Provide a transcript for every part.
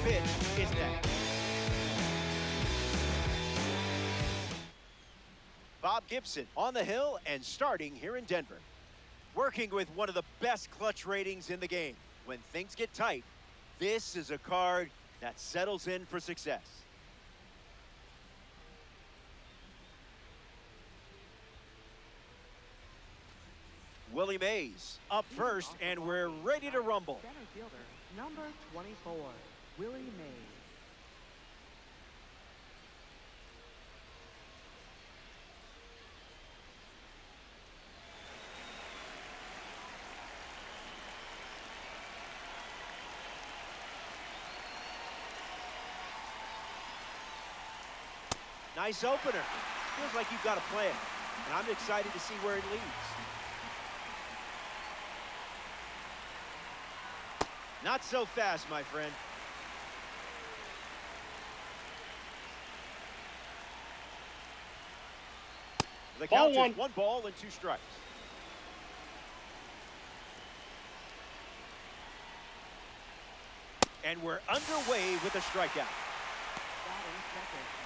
pitch is next. Bob Gibson on the hill and starting here in Denver. Working with one of the best clutch ratings in the game. When things get tight, this is a card that settles in for success. Willie Mays up first, and we're ready to rumble. Center fielder, number 24, Willie Mays. Nice opener. Feels like you've got a plan, and I'm excited to see where it leads. Not so fast, my friend. The count is 1 ball and 2 strikes. And we're underway with a strikeout.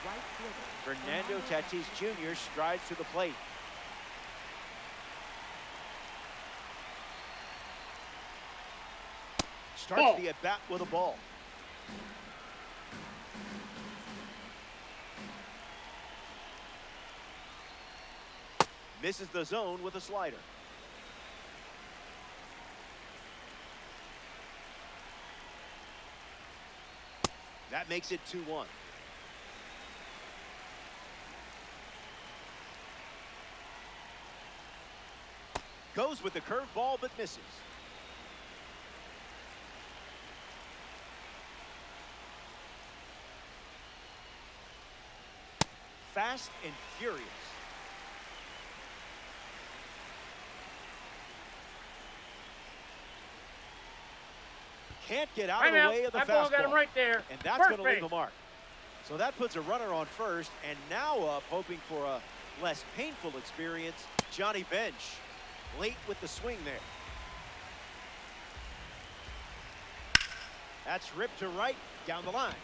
Right fielder, Fernando Tatis Jr. strides to the plate. Starts the at-bat with a ball. Misses the zone with a slider. That makes it 2-1. Goes with the curveball but misses. Fast and furious. Can't get out of the way of the fastball. Got him right there. And that's going to leave a mark. So that puts a runner on first, and now up, hoping for a less painful experience, Johnny Bench. Late with the swing there. That's ripped to right, down the line.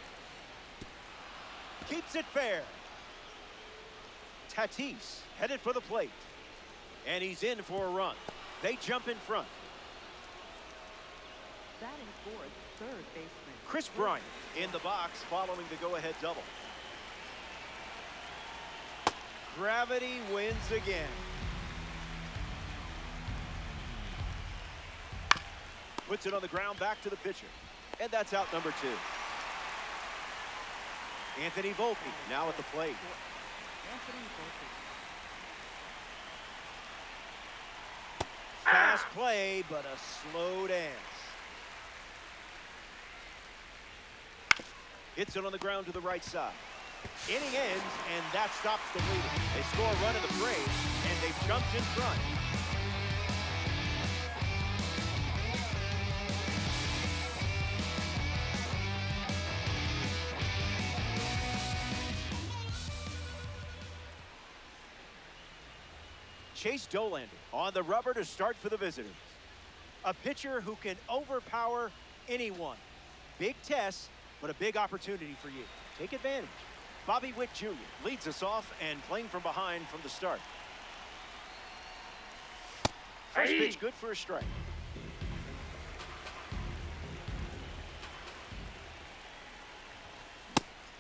Keeps it fair. Tatis headed for the plate. And he's in for a run. They jump in front. batting fourth, third baseman Chris Bryant in the box following the go-ahead double. Gravity wins again. Puts it on the ground, back to the pitcher. And that's out number 2. Anthony Volpe now at the plate. Anthony Volpe. Fast play, but a slow dance. Hits it on the ground to the right side. Inning ends, and that stops the bleeding. They score a run in the frame, and they've jumped in front. Chase Dollander on the rubber to start for the visitors. A pitcher who can overpower anyone. Big test, but a big opportunity for you. Take advantage. Bobby Witt Jr. leads us off and playing from behind from the start. First pitch good for a strike.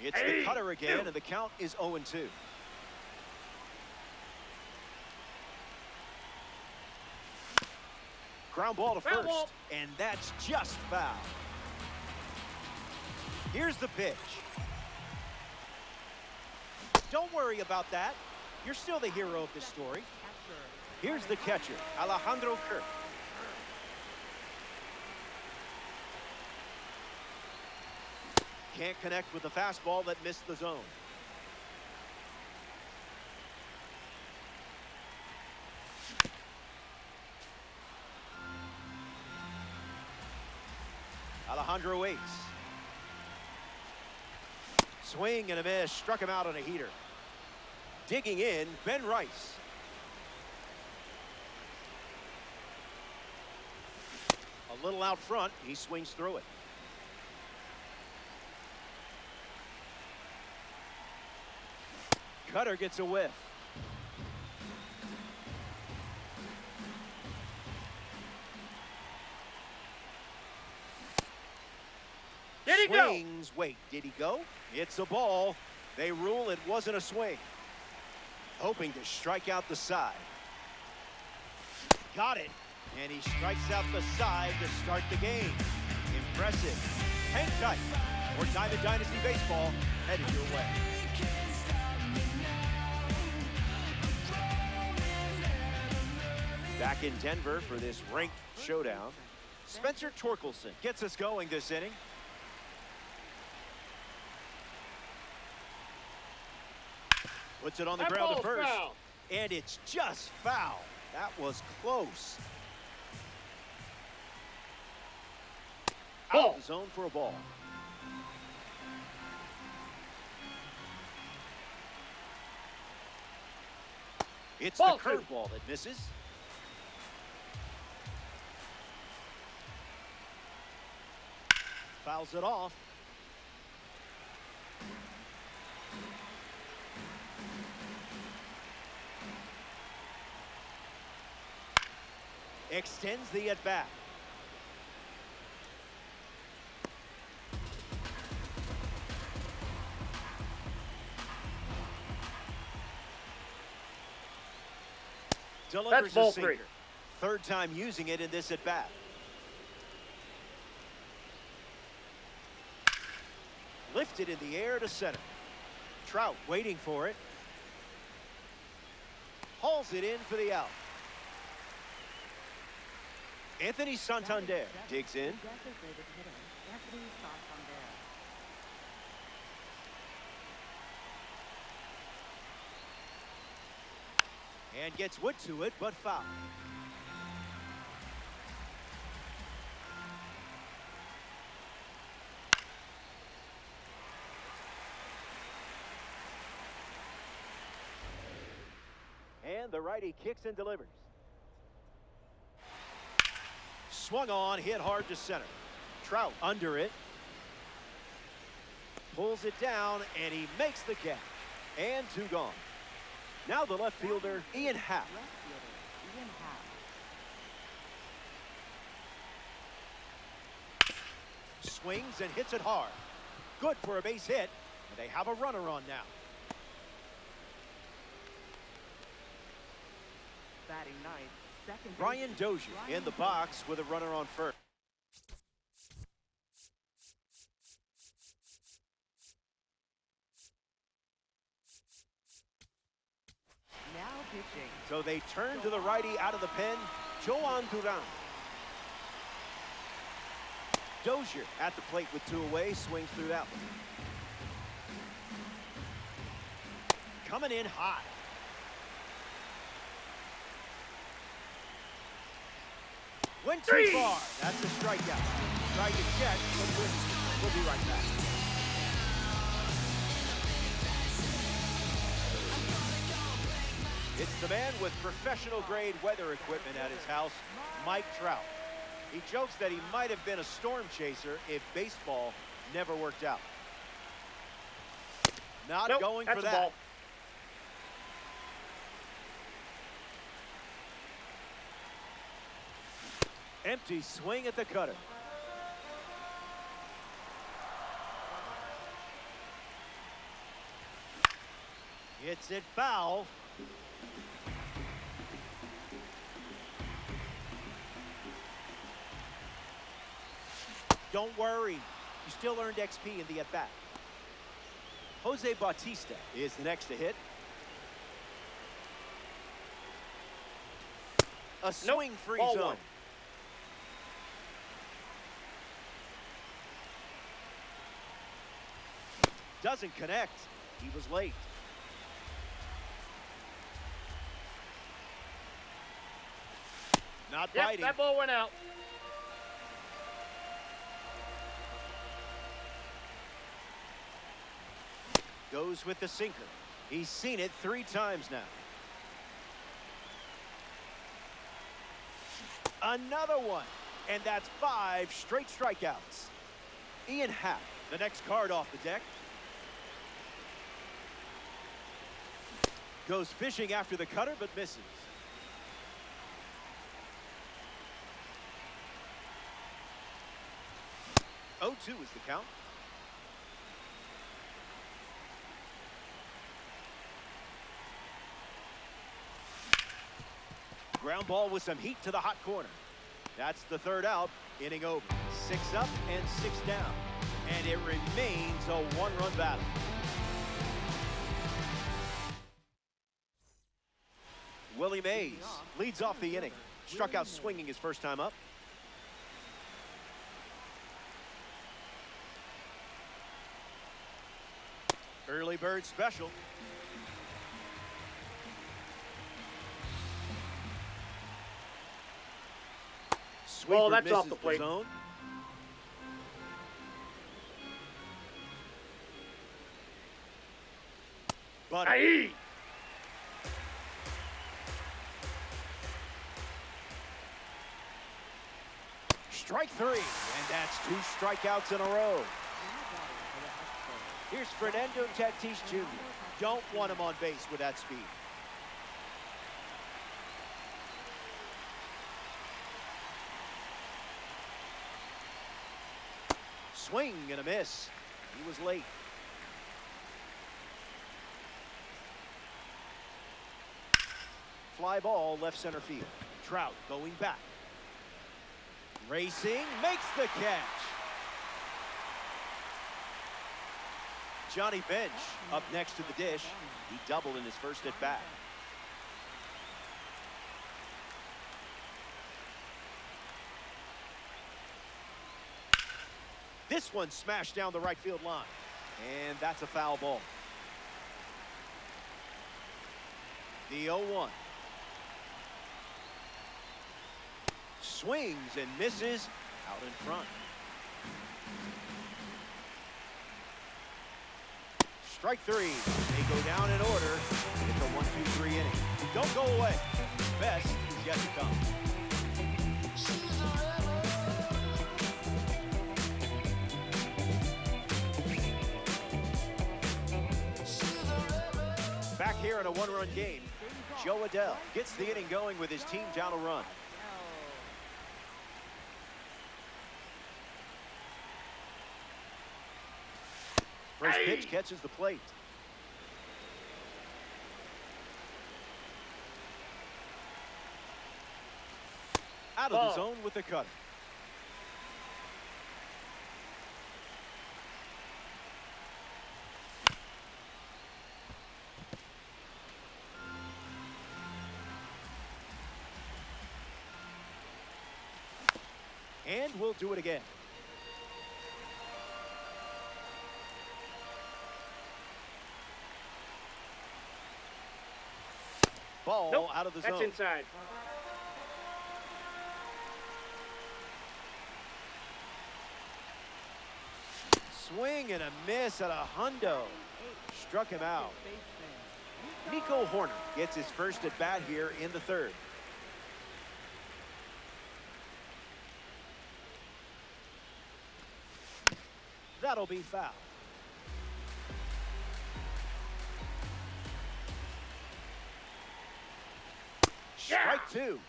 It's the cutter again, and the count is 0-2. Ground ball to first, and that's just foul. Here's the pitch. Don't worry about that. You're still the hero of this story. Here's the catcher, Alejandro Kirk. Can't connect with the fastball that missed the zone. Alejandro waits. Swing and a miss. Struck him out on a heater. Digging in, Ben Rice. A little out front. He swings through it. cutter gets a whiff. Did he go? Swings. Wait, did he go? It's a ball. They rule it wasn't a swing. Hoping to strike out the side. Got it. And he strikes out the side to start the game. Impressive. Hang tight. More Diamond Dynasty Baseball headed your way. Back in Denver for this ranked showdown. Spencer Torkelson gets us going this inning. Puts it on the That ground to ball's first. foul. And it's just foul. That was close. Out Ball. of the zone for a ball. It's Ball the two. curveball that misses. Fouls it off. Extends the at-bat. Delivers ball a sinker. three. Third time using it in this at-bat. Lifted in the air to center. Trout waiting for it. Hauls it in for the out. Anthony Santander digs in. Designated hitter, Anthony Santander. And gets wood to it, but foul. And the righty kicks and delivers. Swung on, hit hard to center. Trout under it. Pulls it down, and he makes the catch. And two gone. Now the left fielder, Ian Happ. Left fielder, Ian Happ. Swings and hits it hard. Good for a base hit, and they have a runner on now. Batting ninth, second Brian baseman, Dozier Brian in the box with a runner on first. Now pitching. So they turn to the righty out of the pen, Joan Duran. Dozier at the plate with two away, swings through that one. Coming in hot. Went too Three. far. That's a strikeout. Tried to check, but couldn't. We'll be right back. It's the man with professional-grade weather equipment at his house, Mike Trout. He jokes that he might have been a storm chaser if baseball never worked out. Not Nope, going that's for a that. ball. Empty swing at the cutter. Hits it foul. Don't worry. You still earned XP in the at-bat. Jose Bautista is the next to hit. A swing-free ball zone. one. Doesn't connect. He was late. Not Yep, biting. that ball went out. Goes with the sinker. He's seen it 3 times now. Another one. And that's 5 straight strikeouts. Ian Happ, the next card off the deck. Goes fishing after the cutter, but misses. Oh, 2 is the count. Ground ball with some heat to the hot corner. That's the third out. Inning over. 6 up and 6 down. And it remains a one-run battle. Willie Mays leads off the inning. Struck out swinging his first time up. Early bird special. Well, Sweeper that's misses off the plate. zone. But Aye. strike 3, and that's 2 strikeouts in a row. Here's Fernando Tatis Jr. Don't want him on base with that speed. Swing and a miss. He was late. Fly ball left center field. Trout going back. Racing, makes the catch. Johnny Bench up next to the dish. He doubled in his first at bat. This one smashed down the right field line. And that's a foul ball. The 0-1. Swings and misses out in front. Strike 3. They go down in order. It's a 1-2-3 inning. Don't go away. Best is yet to come. Back here in a one-run game, Joe Adell gets the inning going with his team down a run. First pitch catches the plate. Out of the zone with the cutter. And we'll do it again. Ball Nope, out of the that's zone. inside. Swing and a miss at a hundo. Struck him out. Nico Horner gets his first at bat here in the third. That'll be foul. Strike 2. And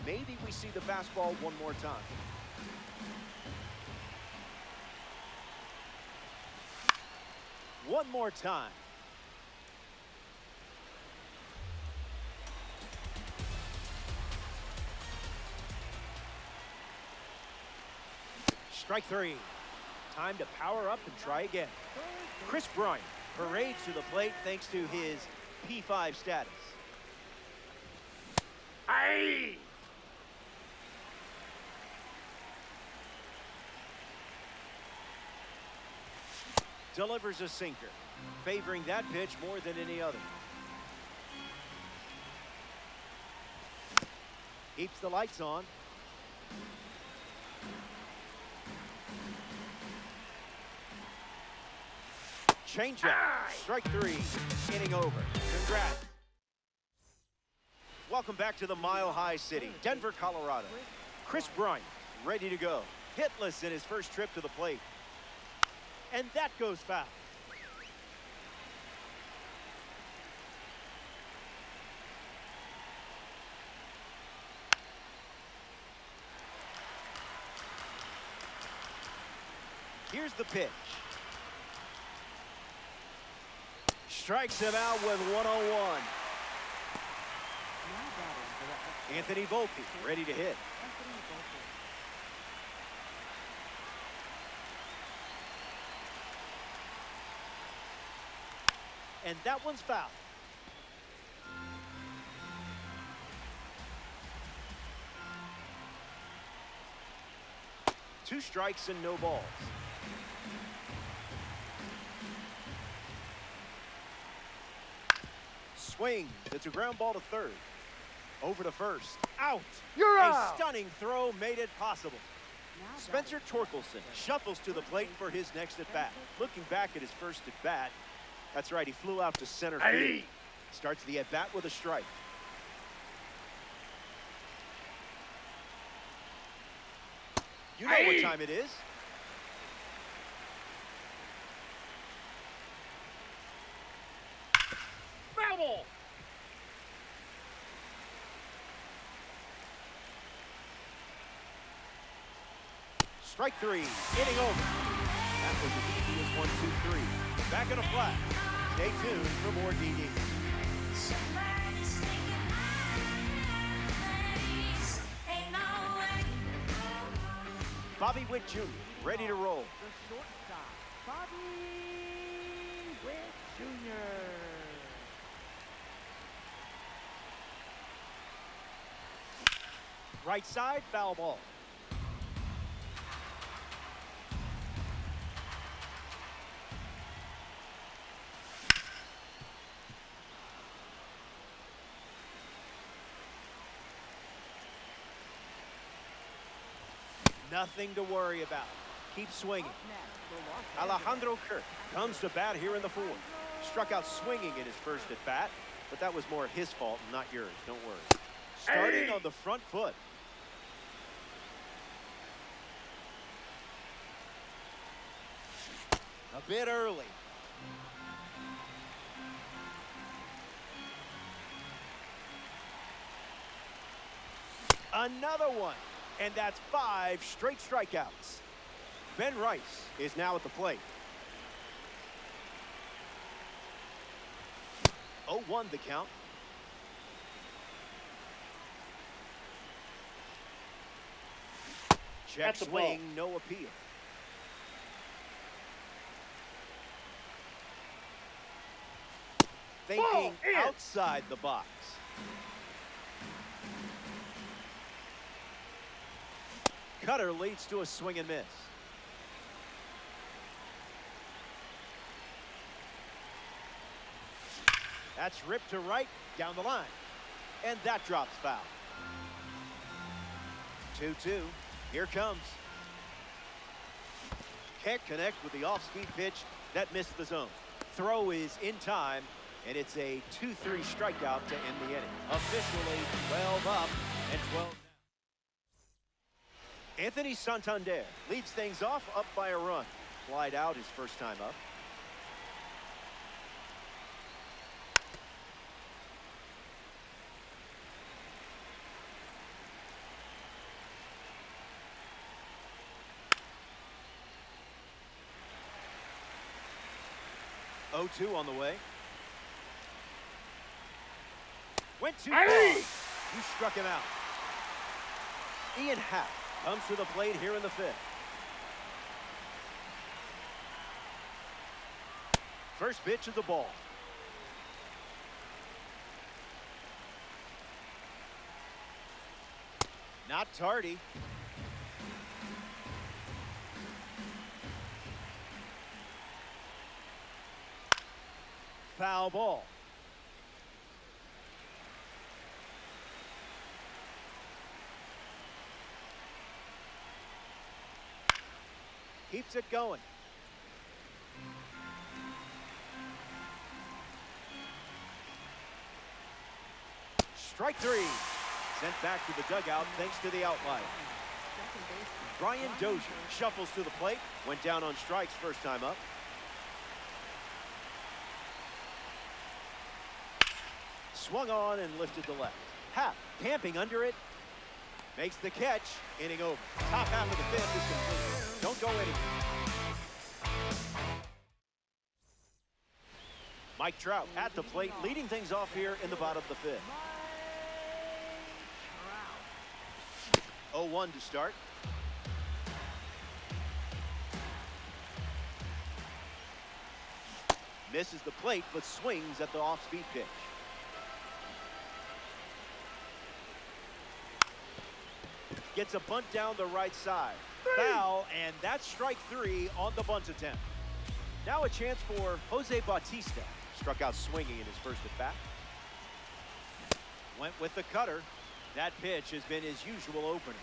maybe we see the fastball one more time. One more time. Strike 3. Time to power up and try again. Chris Bryant parades to the plate thanks to his P5 status. Aye. Delivers a sinker, favoring that pitch more than any other. Keeps the lights on. Changeup. Strike 3. Inning over. Congrats. Welcome back to the Mile High City, Denver, Colorado. Chris Bryant ready to go. Hitless in his first trip to the plate. And that goes foul. Here's the pitch. Strikes him out with 101. Anthony Volpe ready to hit. And that one's foul. Two strikes and no balls. Swing. It's a ground ball to third. Over to first. Out. You're A out. stunning throw made it possible. Spencer Torkelson shuffles to the plate for his next at-bat. Looking back at his first at-bat, that's right, he flew out to center field. Starts the at-bat with a strike. You know what time it is. Foul ball. Strike three, inning over. That was as easy as 1, 2, 3. Back in a flat. Stay tuned for more DD. Bobby Witt Jr. ready to roll. The shortstop, Bobby Witt Jr. Right side, foul ball. Nothing to worry about. Keep swinging. Alejandro Kirk comes to bat here in the fourth. Struck out swinging in his first at bat, but that was more his fault and not yours. Don't worry. Starting on the front foot. A bit early. Another one. And that's 5 straight strikeouts. Ben Rice is now at the plate. 0-1 the count. Check That's a swing, ball. no appeal. Thinking in. outside the box. Cutter leads to a swing and miss. That's ripped to right, down the line. And that drops foul. 2-2. Here comes. Can't connect with the off-speed pitch. That missed the zone. Throw is in time, and it's a 2-3 strikeout to end the inning. Officially 12 up and 12 down. Anthony Santander leads things off, up by a run. Flied out his first time up. Oh-2 on the way. Went too far. He struck him out. Ian Happ comes to the plate here in the fifth. First pitch of the ball. Not tardy. Foul ball. Keeps it going. Strike three. Sent back to the dugout thanks to the outlier. Brian Dozier shuffles to the plate. Went down on strikes first time up. Swung on and lifted to left. Happ camping under it. Makes the catch. Inning over. Top half of the fifth is complete. Don't go anywhere. Mike Trout at the plate, leading things off here in the bottom of the fifth. 0-1 to start. Misses the plate, but swings at the off-speed pitch. Gets a bunt down the right side. Foul, and that's strike 3 on the bunt attempt. Now a chance for Jose Bautista. Struck out swinging in his first at-bat. Went with the cutter. That pitch has been his usual opener.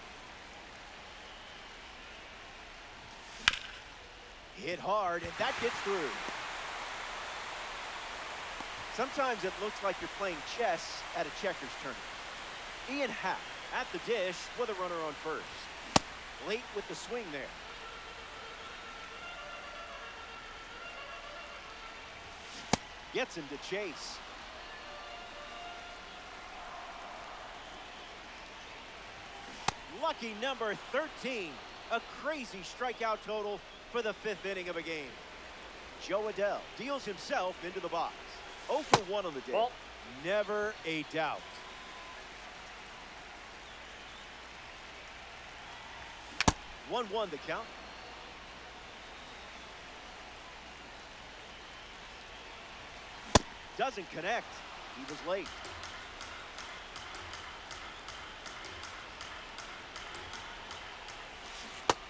Hit hard, and that gets through. Sometimes it looks like you're playing chess at a checkers tournament. Ian Happ at the dish with a runner on first. Late with the swing there. Gets him to chase. Lucky number 13. A crazy strikeout total for the 5th inning of a game. Joe Adell deals himself into the box. 0 for 1 on the day. Never a doubt. One the count. Doesn't connect. He was late.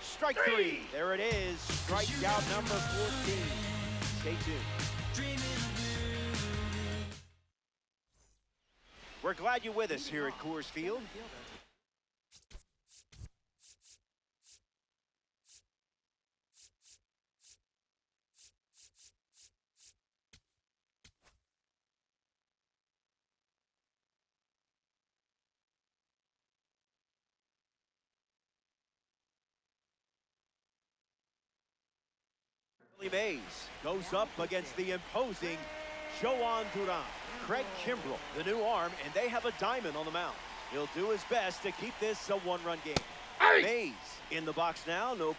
Strike 3. There it is. Strikeout number 14. Stay tuned. We're glad you're with us here at Coors Field. Mays goes up against the imposing Joan Duran. Craig Kimbrell, the new arm, and they have a diamond on the mound. He'll do his best to keep this a one-run game. Mays in the box now. No.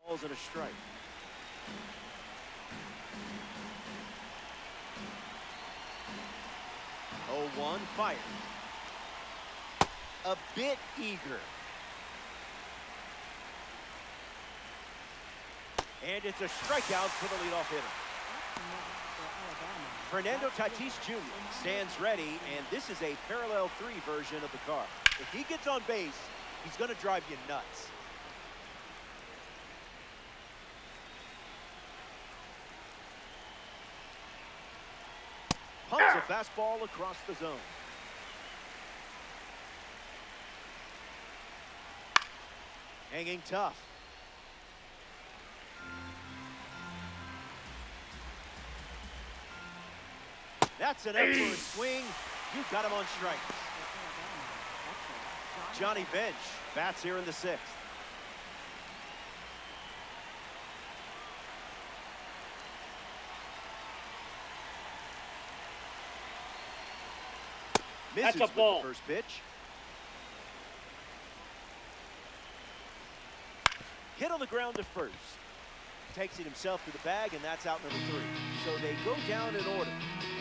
Balls and a strike. Oh, 1 fired. A bit eager. And it's a strikeout for the leadoff hitter. Fernando Tatis Jr. stands ready, and this is a parallel 3 version of the car. If he gets on base, he's going to drive you nuts. Pumps a fastball across the zone. Hanging tough. That's an excellent swing. You got him on strikes. Johnny Bench bats here in the 6th. Misses That's a ball. with the first pitch. Hit on the ground to first. Takes it himself to the bag, and that's out number 3. So they go down in order,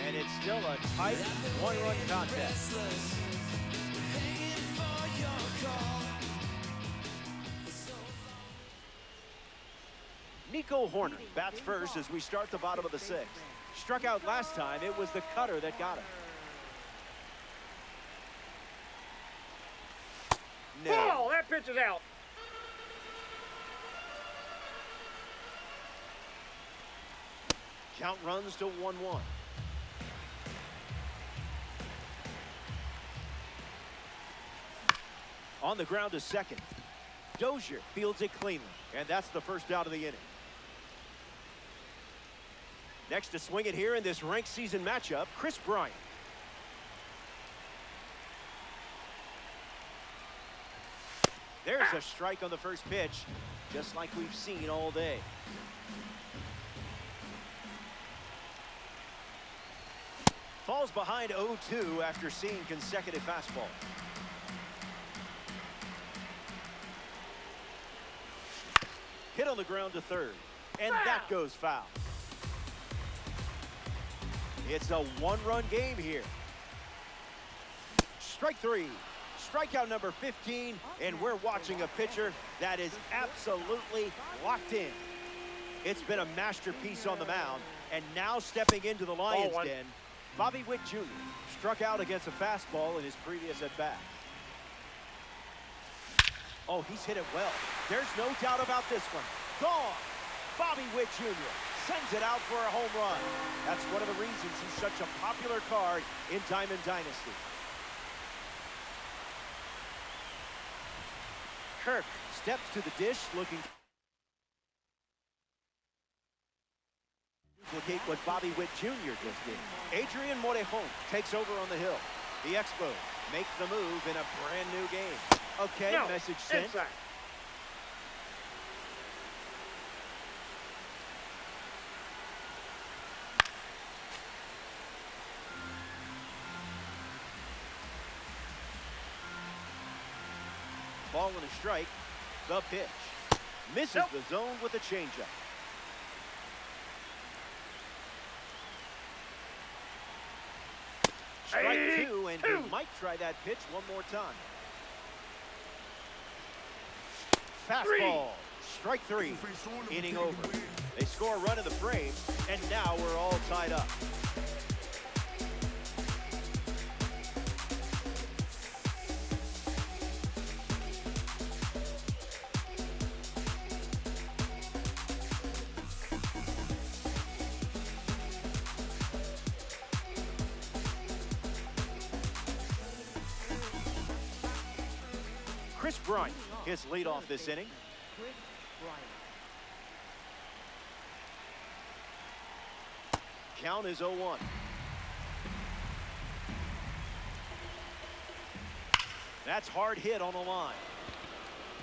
and it's still a tight one-run contest. Nico Horner bats first as we start the bottom of the 6th. Struck out last time. It was the cutter that got him. No. Ball! That pitch is out. Count runs to 1-1. On the ground to second. Dozier fields it cleanly, and that's the first out of the inning. Next to swing it here in this ranked season matchup, Kris Bryant. There's a strike on the first pitch, just like we've seen all day. Falls behind 0-2 after seeing consecutive fastballs. Hit on the ground to third, and that goes foul. It's a one-run game here. Strike three. Strikeout number 15, and we're watching a pitcher that is absolutely locked in. It's been a masterpiece on the mound, and now stepping into the Lions' den, Bobby Witt Jr. struck out against a fastball in his previous at-bat. Oh, he's hit it well. There's no doubt about this one. Gone. Bobby Witt Jr. sends it out for a home run. That's one of the reasons he's such a popular card in Diamond Dynasty. Kirk steps to the dish looking to duplicate what Bobby Witt Jr. just did. Adrian Morejon takes over on the hill. The Expos make the move in a brand new game. Okay, no, message sent. Inside. Ball and a strike. The pitch. Misses the zone with a changeup. Strike two, and he might try that pitch one more time. Fastball. Strike three. Inning over. They score a run in the frame, and now we're all tied up. Kris Bryant hits leadoff this inning. Count is 0-1. That's hard hit on the line.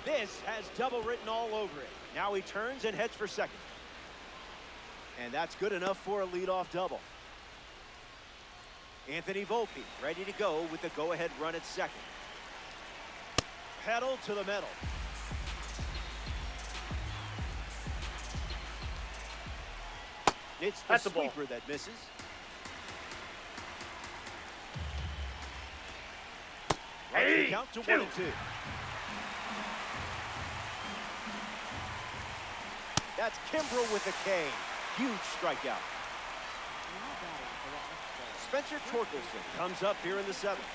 This has double written all over it. Now he turns and heads for second. And that's good enough for a leadoff double. Anthony Volpe ready to go with the go-ahead run at second. Pedal to the metal. It's the sweeper that misses. Runs the count to 1-2. That's Kimbrel with a K. Huge strikeout. Spencer Torkelson comes up here in the seventh.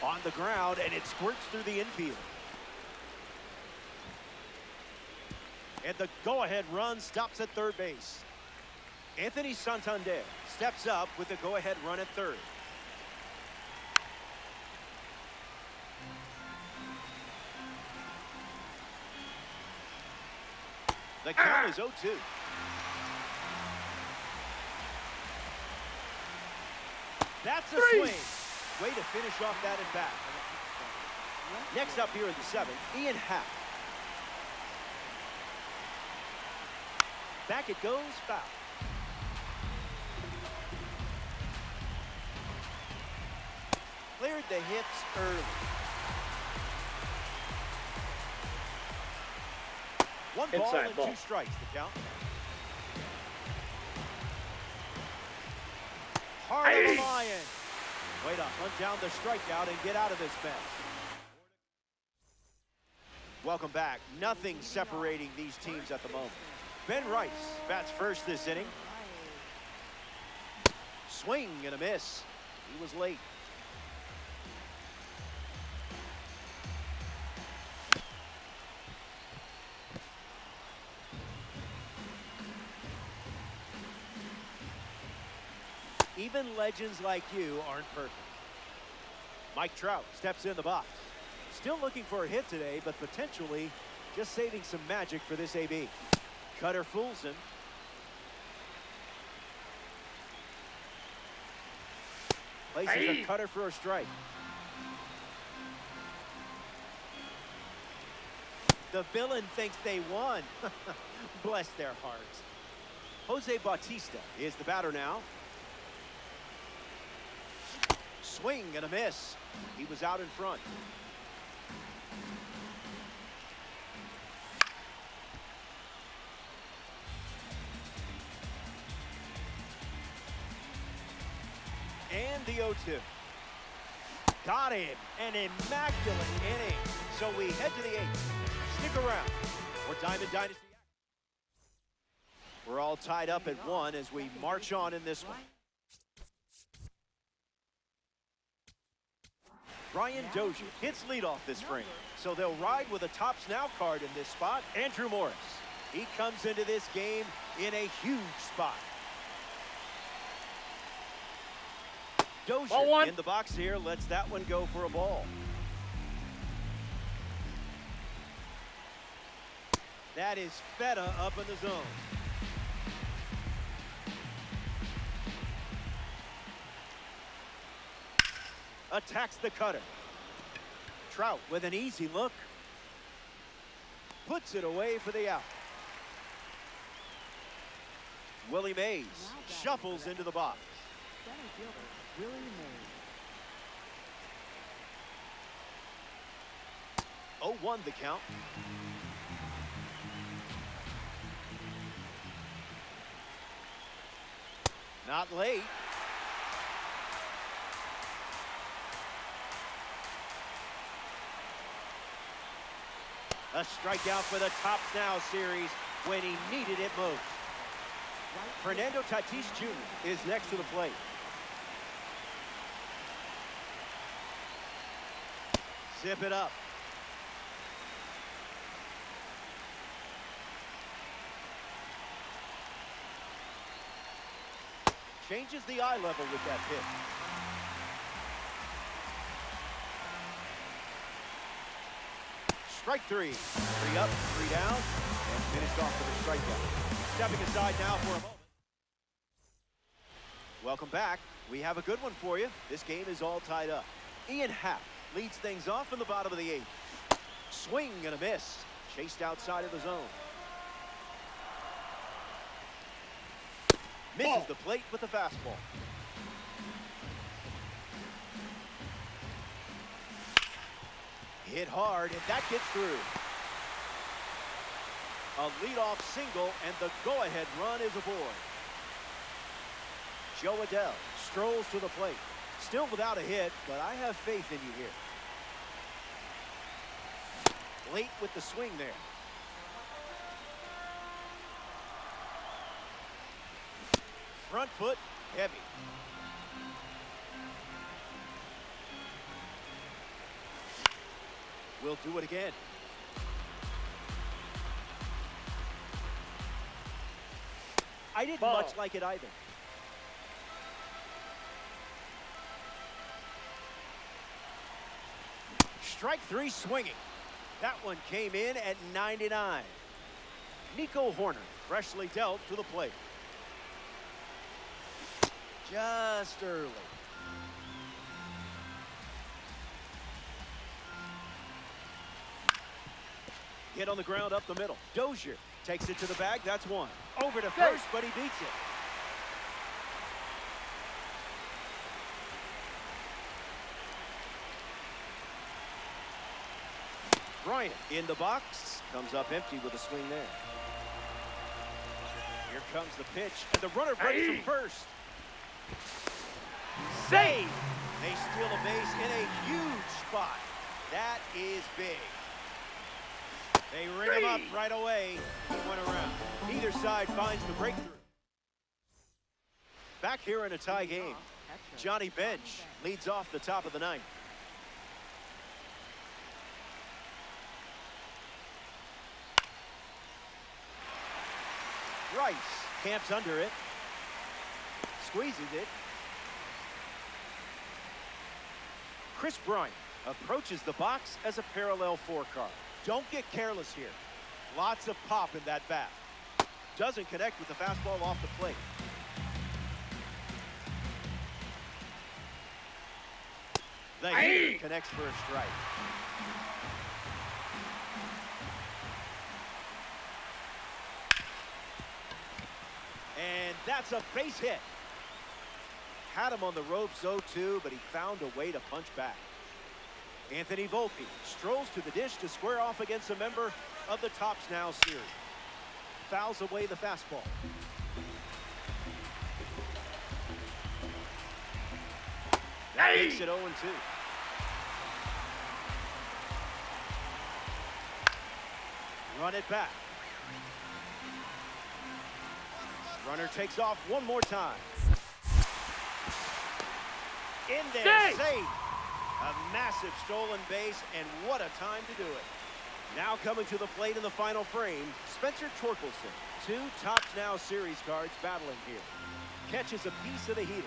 On the ground, and it squirts through the infield. And the go-ahead run stops at third base. Anthony Santander steps up with the go-ahead run at third. The count is 0-2. That's a swing. Way to finish off that at bat. Next up here in the seventh, Ian Happ. Back it goes, foul. Cleared the hips early. One ball and two strikes to count. Heart of the Lion. Way to hunt down the strikeout and get out of this mess. Welcome back. Nothing separating these teams at the moment. Ben Rice bats first this inning. Swing and a miss. He was late. Even legends like you aren't perfect. Mike Trout steps in the box. Still looking for a hit today, but potentially just saving some magic for this AB. Cutter fools him. Places a cutter for a strike. The villain thinks they won. Bless their hearts. Jose Bautista is the batter now. Swing and a miss. He was out in front. And the 0-2. Got him. An immaculate inning. So we head to the 8th. Stick around. More Diamond Dynasty. We're all tied up at 1 as we march on in this one. Brian Dozier hits leadoff this frame, so they'll ride with a Tops Now card in this spot. Andrew Morris. He comes into this game in a huge spot. Dozier in the box here lets that one go for a ball. That is Feta up in the zone. Attacks the cutter. Trout with an easy look. Puts it away for the out. Willie Mays shuffles into the box. Center fielder, Willie Mays. 0-1 the count. Not late. A strikeout for the Tops Now series when he needed it most. Fernando Tatis Jr. is next to the plate. Zip it up. Changes the eye level with that pitch. Strike 3. 3 up, 3 down, and finished off with a strikeout. Stepping aside now for a moment. Welcome back. We have a good one for you. This game is all tied up. Ian Happ leads things off in the bottom of the 8th. Swing and a miss. Chased outside of the zone. Misses the plate with the fastball. Hit hard, and that gets through. A leadoff single, and the go-ahead run is aboard. Joe Adell strolls to the plate. Still without a hit, but I have faith in you here. Late with the swing there. Front foot, heavy. We'll do it again. I didn't much like it either. Strike 3 swinging. That one came in at 99. Nico Horner freshly dealt to the plate. Just early. Hit on the ground up the middle. Dozier takes it to the bag. That's one. Over to first, but he beats it. Bryant in the box. Comes up empty with a swing there. Here comes the pitch, and the runner breaks from first. Save! They steal a base in a huge spot. That is big. They ring him up right away. He went around. Either side finds the breakthrough. Back here in a tie game. Johnny Bench leads off the top of the 9th. Rice camps under it. Squeezes it. Chris Bryant approaches the box as a parallel 4 card. Don't get careless here. Lots of pop in that bat. doesn't connect with the fastball off the plate. The hitter connects for a strike. And that's a base hit. Had him on the ropes 0-2, but he found a way to punch back. Anthony Volpe strolls to the dish to square off against a member of the Tops Now series. Fouls away the fastball. That makes it 0-2. Run it back. Runner takes off one more time. In there, safe. A massive stolen base, and what a time to do it. Now coming to the plate in the final frame, Spencer Torkelson. Two Tops Now series cards battling here. Catches a piece of the heater.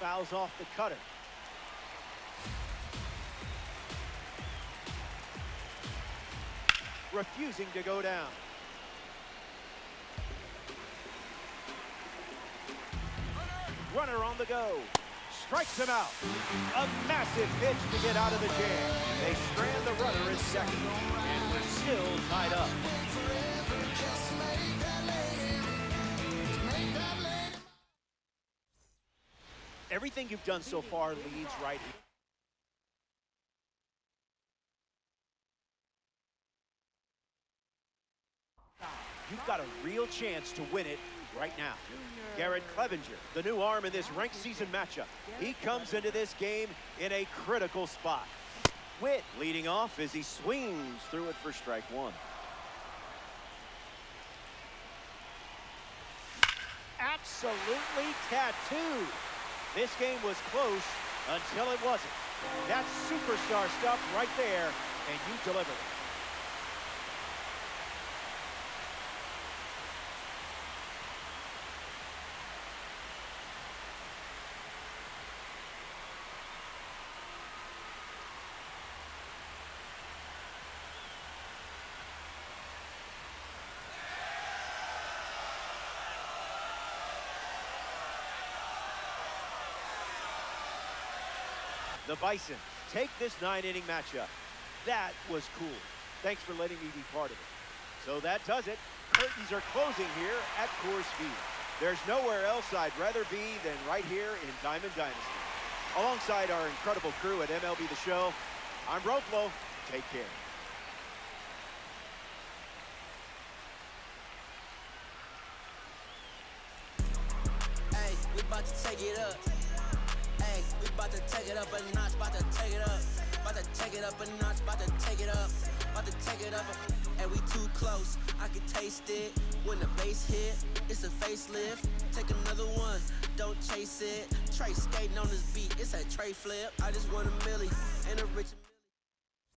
Fouls off the cutter. Refusing to go down. Runner on the go. Strikes him out. A massive pitch to get out of the jam. They strand the runner in second. And we're still tied up. Everything you've done so far leads right here. You've got a real chance to win it right now. Garrett Clevenger, the new arm in this ranked season matchup. He comes into this game in a critical spot. Witt leading off as he swings through it for strike one. Absolutely tattooed. This game was close until it wasn't. That's superstar stuff right there, and you deliver it. The Bison take this 9-inning matchup. That was cool. Thanks for letting me be part of it. So that does it. Curtains are closing here at Coors Field. There's nowhere else I'd rather be than right here in Diamond Dynasty. Alongside our incredible crew at MLB The Show, I'm Roflo. Take care. Hey, we about to take it up. Hey, we about to take it up a notch, about to take it up. About to take it up a notch, about to take it up. About to take it up, and we too close. I can taste it when the bass hit. It's a facelift. Take another one, don't chase it. Trey skating on this beat, it's a Trey flip. I just want a milli and a rich.